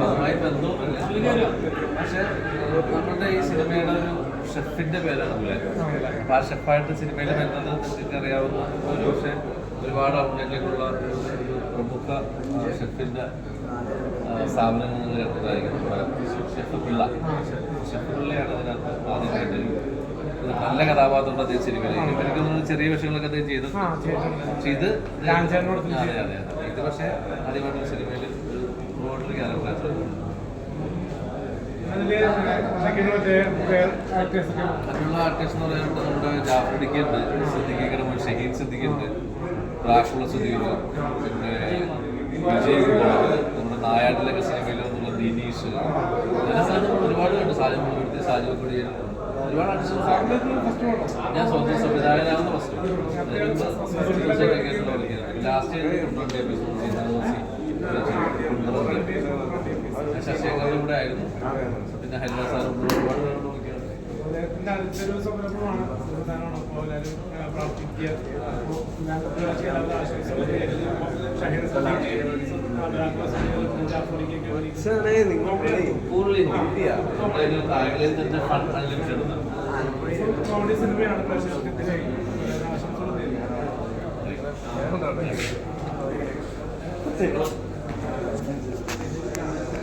അതുമായി ബന്ധമൊന്നുമില്ല. പക്ഷെ നമ്മളുടെ ഈ സിനിമയുടെ ഒരു ഷെഫിന്റെ പേരാണ് ബുലാൻ. അപ്പൊ ആ ഷെഫായിട്ട് സിനിമയിൽ വരുന്നത് നിങ്ങൾക്ക് അറിയാവുന്ന ഒരു പക്ഷേ ഒരുപാട് ഔട്ട്ലെറ്റിലേക്കുള്ള പ്രമുഖ ഷെഫിന്റെ സ്ഥാപനങ്ങൾ കേട്ടതായിരിക്കും ഷെഫ് പിള്ളയാണ് അതിനകത്ത് ആദ്യമായിട്ടൊരു നല്ല കഥാപാത്രം അദ്ദേഹം സിനിമയിൽ. എനിക്ക് ചെറിയ വിഷയങ്ങളൊക്കെ അദ്ദേഹം ചെയ്തു. അതെ അതെ അതെ. ഇത് പക്ഷേ ആദ്യമായിട്ടൊരു സിനിമയിൽ ഒരുപാട് ക്യാരക്ടർ. അതിനുള്ള ആർട്ടിസ്റ്റ് എന്ന് പറയുന്നത് നമ്മുടെ ജാഫ്രിക്കുണ്ട്, സിദ്ദിഖിക്കുണ്ട്, ഷഹീദ് സിദ്ദിഖുണ്ട്, റാഖുള്ള സുധീർ, പിന്നെ വിജയ് കുമാർ, നമ്മുടെ നായാട്ടിലൊക്കെ സിനിമയിൽ വന്നുള്ള ദിനീഷ്, ഒരുപാട് ഉണ്ട്. സാജു കുടിയൻ, ഒരുപാട് ആർട്ടിസ്റ്റ്. ഞാൻ സ്വന്തം സംവിധായകനാകുന്ന ഫസ്റ്റ് ലാസ്റ്റ് ശശിശേഖറിന്റെ കൂടെ ആയിരുന്നു. പിന്നെ ഹരിദാസ് സാറും ഒരുപാട് പേരോട് നോക്കിയാണ്. താങ്കളിൽ തന്നെ ഫണ്ട് അൺലിമിറ്റഡ് ആണ്.